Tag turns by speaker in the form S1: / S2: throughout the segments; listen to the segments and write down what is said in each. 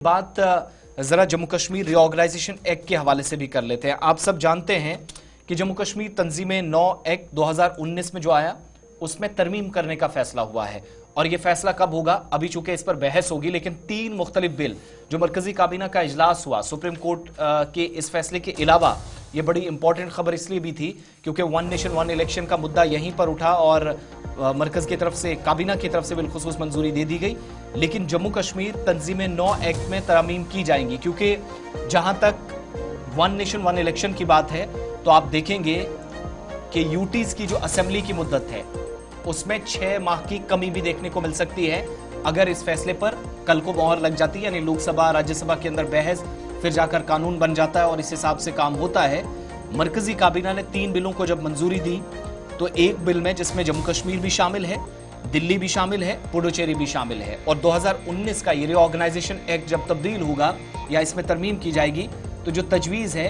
S1: बात जरा Jammu Kashmir reorganisation act के हवाले से भी कर लेते हैं। आप सब जानते हैं कि जम्मू कश्मीर तंजीमें 9 एक्ट 2019 में जो आया उसमें तरमीम करने का फैसला हुआ है। और यह फैसला कब होगा, अभी चूंकि इस पर बहस होगी, लेकिन 3 मुख्तलिफ बिल जो मरकजी काबीना का इजलास हुआ, सुप्रीम कोर्ट के इस फैसले के अलावा यह बड़ी इंपॉर्टेंट खबर इसलिए भी थी क्योंकि वन नेशन वन इलेक्शन का मुद्दा यहीं पर उठा और मरकज की तरफ से, काबीना की तरफ से बिलखुसूस मंजूरी दे दी गई। लेकिन जम्मू कश्मीर तंजीमें 9 एक्ट में तरमीम की जाएंगी क्योंकि जहां तक वन नेशन वन इलेक्शन की बात है तो आप देखेंगे कि यूटीज की जो असेंबली की मुद्दत है उसमें 6 माह की कमी भी देखने को मिल सकती है अगर इस फैसले पर कल को मोहर लग जाती है, यानी लोकसभा राज्यसभा के अंदर बहस, फिर जाकर कानून बन जाता है और इस हिसाब से काम होता है। मरकजी काबीना ने 3 बिलों को जब मंजूरी दी तो एक बिल में, जिसमें जम्मू कश्मीर भी शामिल है, दिल्ली भी शामिल है, पुडुचेरी भी शामिल है, और 2019 का ये रीऑर्गेनाइजेशन एक्ट जब तब्दील होगा या इसमें तरमीम की जाएगी तो जो तजवीज़ है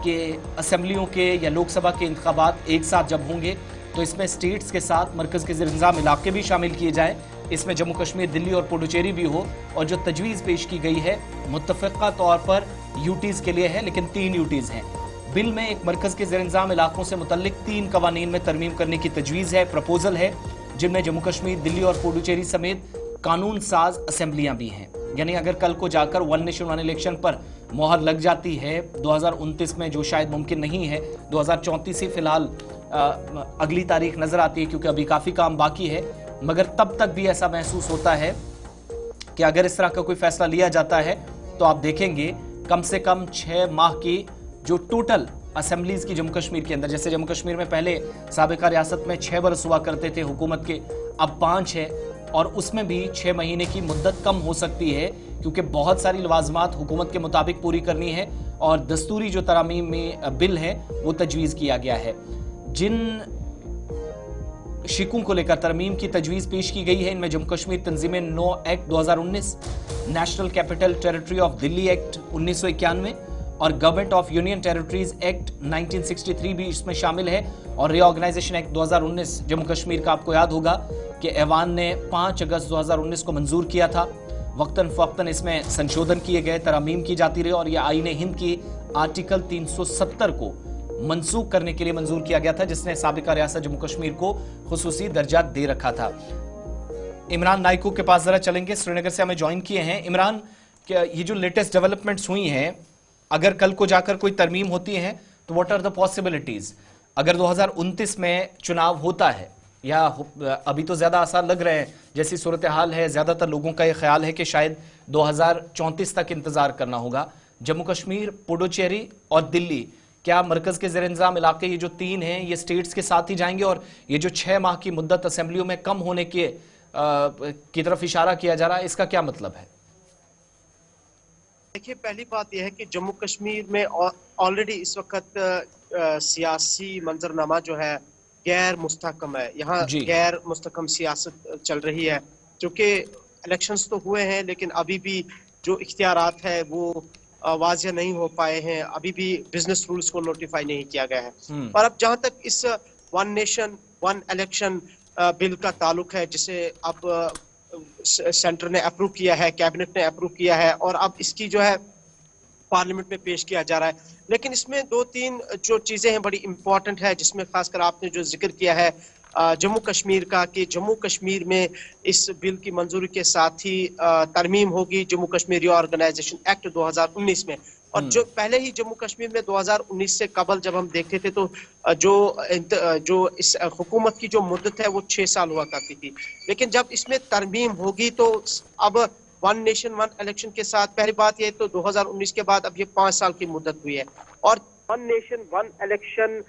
S1: कि असेंबलियों के या लोकसभा के इंतखाबात एक साथ जब होंगे तो इसमें स्टेट्स के साथ मरकज़ के ज़ेर-ए-निज़ाम इलाके भी शामिल किए जाए, इसमें जम्मू कश्मीर, दिल्ली और पुडुचेरी भी हो। और जो तजवीज़ पेश की गई है मुत्तफ़िक़ा तौर पर यूटीज़ के लिए है, लेकिन 3 यूटीज़ हैं। बिल में एक मरकज़ के ज़ेर-ए-निज़ाम इलाकों से मुतल्लिक 3 कवानीन में तरमीम करने की तजवीज़ है, प्रपोजल है, जिनमें जम्मू कश्मीर, दिल्ली और पुडुचेरी समेत कानून साज असेंबलियां भी हैं। यानी अगर कल को जाकर वन नेशन वन इलेक्शन पर मोहर लग जाती है 2029 में, जो शायद मुमकिन नहीं है, 2034 ही फिलहाल अगली तारीख नजर आती है क्योंकि अभी काफी काम बाकी है, मगर तब तक भी ऐसा महसूस होता है कि अगर इस तरह का कोई फैसला लिया जाता है तो आप देखेंगे कम से कम 6 माह की जो टोटल असेंबलीज की जम्मू कश्मीर के अंदर, जैसे जम्मू कश्मीर में पहले साबिका रियासत में 6 बरस हुआ करते थे हुकूमत के, अब 5 है, और उसमें भी 6 महीने की मुद्दत कम हो सकती है क्योंकि बहुत सारी लवाजमात हुकूमत के मुताबिक पूरी करनी है और दस्तूरी जो तरामीम में बिल है वो तजवीज़ किया गया है। जिन शिकों को लेकर तरमीम की तजवीज़ पेश की गई है इनमें जम्मू कश्मीर तंजीमें 9 act 2019, national capital territory of Delhi act 1991 और government of union territories act 1963 भी इसमें शामिल है। और रीऑर्गेनाइजेशन एक्ट 2019 जम्मू कश्मीर का आपको याद होगा कि ऐवान ने 5 अगस्त 2019 को मंजूर किया था। वक्तन फवक्तन इसमें संशोधन किए गए, तरमीम की जाती रही और यह आईन हिंद की आर्टिकल 370 को मनसूख करने के लिए मंजूर किया गया था, जिसने साबिका रियासत जम्मू कश्मीर को खुसूसी दर्जा दे रखा था। इमरान नाइको के पास जरा चलेंगे, श्रीनगर से हमें ज्वाइन किए हैं। इमरान, ये जो लेटेस्ट डेवलपमेंट्स हुई हैं, अगर कल को जाकर कोई तरमीम होती है तो व्हाट आर द पॉसिबिलिटीज? अगर 2029 में चुनाव होता है, या अभी तो ज्यादा आसार लग रहे हैं जैसी सूरत हाल है, ज्यादातर लोगों का यह ख्याल है कि शायद 2034 तक इंतजार करना होगा। जम्मू कश्मीर, पुडुचेरी और दिल्ली, क्या मरकज के ज़ेर-ए-निज़ाम इलाके ये जो 3 हैं ये स्टेट्स के साथ ही जाएंगे और ये जो 6 माह की मुद्दत असेंबलियों में कम होने की तरफ इशारा किया जा रहा है, इसका क्या मतलब है?
S2: देखिए, पहली बात यह है कि जम्मू कश्मीर में ऑलरेडी इस वक्त सियासी मंजरनामा जो है गैर मुस्तहकम है। यहाँ गैर मुस्तहकम सियासत चल रही है, क्योंकि इलेक्शंस तो हुए हैं लेकिन अभी भी जो इख्तियारात है वो वाज़िया नहीं हो पाए हैं, अभी भी बिजनेस रूल्स को नोटिफाई नहीं किया गया है। और अब जहाँ तक इस one nation one election bill का ताल्लुक है, जिसे अब सेंटर ने अप्रूव किया है, कैबिनेट ने अप्रूव किया है और अब इसकी जो है पार्लियामेंट में पेश किया जा रहा है, लेकिन इसमें 2-3 जो चीजें हैं बड़ी इंपॉर्टेंट है, जिसमें खासकर आपने जो जिक्र किया है जम्मू कश्मीर का, कि जम्मू कश्मीर में इस बिल की मंजूरी के साथ ही तरमीम होगी जम्मू कश्मीर रीऑर्गेनाइजेशन एक्ट 2019 में। और जो पहले ही जम्मू कश्मीर में 2019 से कबल जब हम देखते थे तो जो इस हुकूमत की जो मुद्दत है वो 6 साल हुआ करती थी, लेकिन जब इसमें तरमीम होगी तो अब वन नेशन वन इलेक्शन के साथ, पहली बात ये तो 2019 के बाद अब ये 5 साल की मुद्दत हुई है और वन नेशन वन इलेक्शन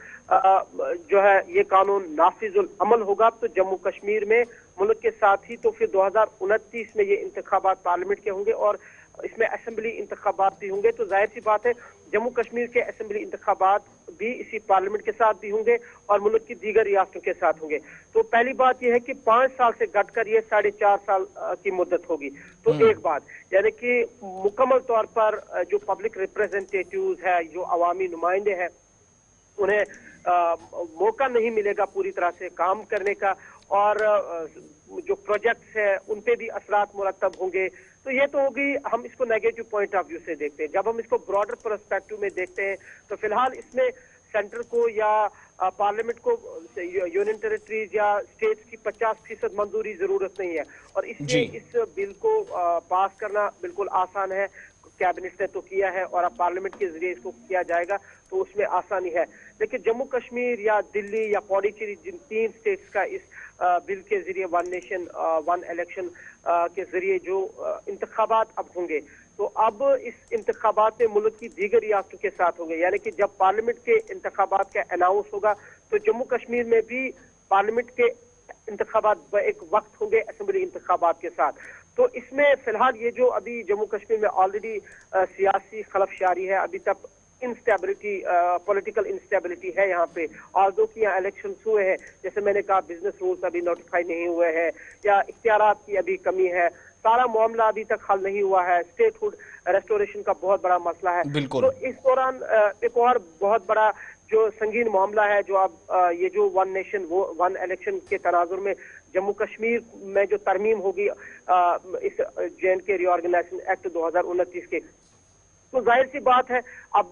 S2: जो है ये कानून नाफिजुल अमल होगा तो जम्मू कश्मीर में मुल्क के साथ ही, तो फिर 2029 में ये इंतखाबात पार्लियामेंट के होंगे और इसमें असेंबली इंतखाबात भी होंगे। तो जाहिर सी बात है जम्मू कश्मीर के असेंबली इंतखाबात भी इसी पार्लियामेंट के साथ भी होंगे और मुल्क की दीगर रियासतों के साथ होंगे। तो पहली बात यह है कि 5 साल से घटकर ये 4.5 साल की मुद्दत होगी। तो एक बात यानी कि मुकम्मल तौर पर जो पब्लिक रिप्रेजेंटेटिव्स है, जो अवामी नुमाइंदे हैं, उन्हें मौका नहीं मिलेगा पूरी तरह से काम करने का और जो प्रोजेक्ट्स है उन पे भी असरात मुरतब होंगे।
S3: तो ये तो होगी, हम इसको नेगेटिव पॉइंट ऑफ व्यू से देखते हैं। जब हम इसको ब्रॉडर पर्सपेक्टिव में देखते हैं तो फिलहाल इसमें सेंटर को या पार्लियामेंट को यूनियन टेरिटरीज या स्टेट्स की 50% मंजूरी जरूरत नहीं है, और इसलिए इस बिल को पास करना बिल्कुल आसान है। कैबिनेट ने तो किया है और अब पार्लियामेंट के जरिए इसको किया जाएगा, तो उसमें आसानी है। लेकिन जम्मू कश्मीर या दिल्ली या पौंडीचेरी, जिन 3 स्टेट्स का इस बिल के जरिए वन नेशन वन इलेक्शन के जरिए जो इंतखाबात अब होंगे, तो अब इस इंतखाबात में मुल्क की दीगर रियासतों के साथ होंगे, यानी कि जब पार्लियामेंट के इंतखाबात का अनाउंस होगा तो जम्मू कश्मीर में भी पार्लियामेंट के इंतखाबात एक वक्त होंगे असेंबली इंतखाबात के साथ। तो इसमें फिलहाल ये जो अभी जम्मू कश्मीर में ऑलरेडी सियासी खलफशारी है, अभी तक इंस्टेबिलिटी, पॉलिटिकल इंस्टेबिलिटी है यहाँ पे, ऑल्दो कि यहाँ इलेक्शन हुए हैं, जैसे मैंने कहा बिजनेस रूल्स अभी नोटिफाई नहीं हुए हैं या इख्तियारात की अभी कमी है, सारा मामला अभी तक हल नहीं हुआ है, स्टेटहुड रेस्टोरेशन का बहुत बड़ा मसला है। तो इस दौरान एक और बहुत बड़ा जो संगीन मामला है, जो अब ये जो वन नेशन वो वन इलेक्शन के तनाजुर में जम्मू कश्मीर में जो तरमीम होगी इस JNK रीऑर्गेनाइजेशन एक्ट 2029 के, तो जाहिर सी बात है अब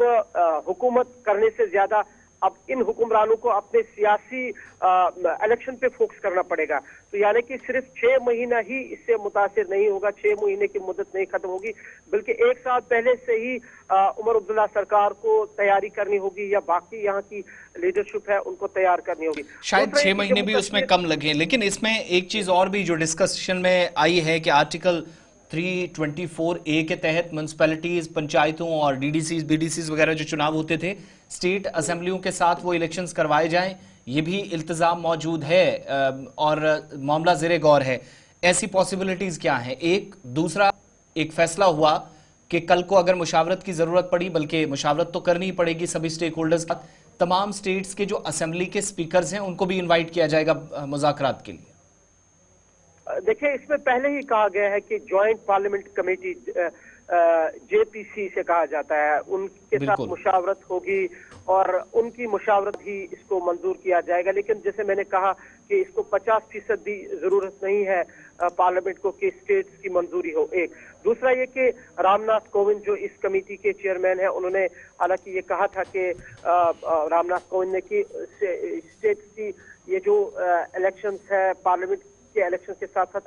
S3: हुकूमत करने से ज्यादा अब इन हुक्मरानों को अपने सियासी इलेक्शन पे फोकस करना पड़ेगा। तो यानी कि सिर्फ 6 महीना ही इससे मुतासिर नहीं होगा, 6 महीने की मुद्दत नहीं खत्म होगी, बल्कि 1 साल पहले से ही उमर अब्दुल्ला सरकार को तैयारी करनी होगी या बाकी यहाँ की लीडरशिप है उनको तैयार करनी होगी।
S1: शायद 6 महीने भी उसमें कम लगे। लेकिन इसमें एक चीज और भी जो डिस्कशन में आई है कि आर्टिकल 324A के तहत म्यूनिसिपैलिटीज, पंचायतों और DDCs, BDCs वगैरह जो चुनाव होते थे, स्टेट असेंबलियों के साथ वो इलेक्शंस करवाए जाएं, ये भी इल्तिजाम मौजूद है और मामला ज़ेरे गौर है। ऐसी पॉसिबिलिटीज क्या हैं? एक दूसरा एक फैसला हुआ कि कल को अगर मुशावरत की जरूरत पड़ी, बल्कि मुशावरत तो करनी ही पड़ेगी सभी स्टेक होल्डर्स का, तमाम स्टेट्स के जो असेंबली के स्पीकर्स हैं उनको भी इन्वाइट किया जाएगा मुज़ाकरात के लिए।
S3: देखिए, इसमें पहले ही कहा गया है कि ज्वाइंट पार्लियामेंट कमेटी JPC से कहा जाता है, उनके साथ मुशावरत होगी और उनकी मुशावरत ही इसको मंजूर किया जाएगा। लेकिन जैसे मैंने कहा कि इसको 50% भी जरूरत नहीं है पार्लियामेंट को कि स्टेट्स की मंजूरी हो। एक दूसरा ये कि रामनाथ कोविंद जो इस कमेटी के चेयरमैन हैं, उन्होंने हालांकि ये कहा था कि रामनाथ कोविंद ने कि स्टेट्स की ये जो इलेक्शंस है, पार्लियामेंट के इलेक्शन के साथ साथ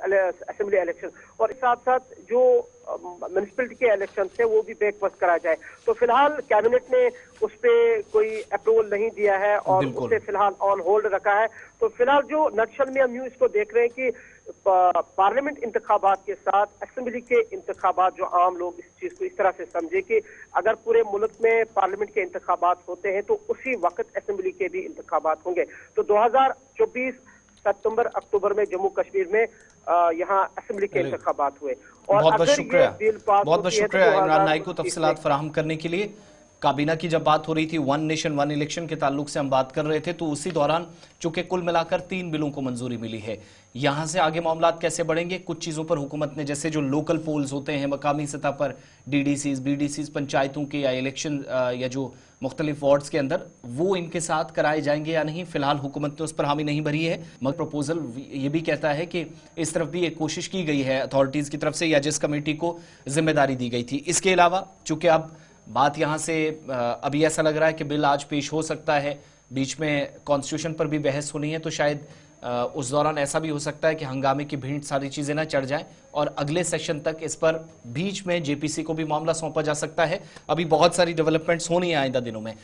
S3: असेंबली इलेक्शन और साथ साथ जो म्यूनिसिपैलिटी के इलेक्शन थे वो भी बैकवर्ड करा जाए। तो फिलहाल कैबिनेट ने उस पर कोई अप्रूवल नहीं दिया है और उसे फिलहाल ऑन होल्ड रखा है। तो फिलहाल जो नक्शल में हम इसको देख रहे हैं कि पार्लियामेंट इंतखाबात के साथ असेंबली के इंतखाबात, जो आम लोग इस चीज को इस तरह से समझे कि अगर पूरे मुल्क में पार्लियामेंट के इंतखाबात होते हैं तो उसी वक्त असेंबली के भी इंतखाबात होंगे। तो 2024 सितंबर अक्टूबर में जम्मू कश्मीर में यहाँ असेंबली के इंतखाबात हुए। और
S1: बहुत बहुत शुक्रिया, बहुत शुक्रिया इमरान नाइक को तफसीलात फराहम करने के लिए। काबीना की जब बात हो रही थी वन नेशन वन इलेक्शन के ताल्लुक से हम बात कर रहे थे, तो उसी दौरान चूंकि कुल मिलाकर 3 बिलों को मंजूरी मिली है। यहां से आगे मामलात कैसे बढ़ेंगे, कुछ चीजों पर हुकूमत ने, जैसे जो लोकल पोल्स होते हैं मकामी सतह पर, DDCs, BDCs, पंचायतों के या इलेक्शन या जो मुख्तलिफ वार्ड्स के अंदर, वो इनके साथ कराए जाएंगे या नहीं, फिलहाल हुकूमत ने उस पर हामी नहीं भरी है। मगर प्रपोजल ये भी कहता है कि इस तरफ भी एक कोशिश की गई है अथॉरिटीज की तरफ से या जिस कमेटी को जिम्मेदारी दी गई थी। इसके अलावा चूंकि अब बात यहां से अभी ऐसा लग रहा है कि बिल आज पेश हो सकता है, बीच में कॉन्स्टिट्यूशन पर भी बहस होनी है, तो शायद उस दौरान ऐसा भी हो सकता है कि हंगामे की भीड़ सारी चीजें ना चढ़ जाएं और अगले सेशन तक इस पर बीच में JPC को भी मामला सौंपा जा सकता है। अभी बहुत सारी डेवलपमेंट्स होनी है आइंदा दिनों में।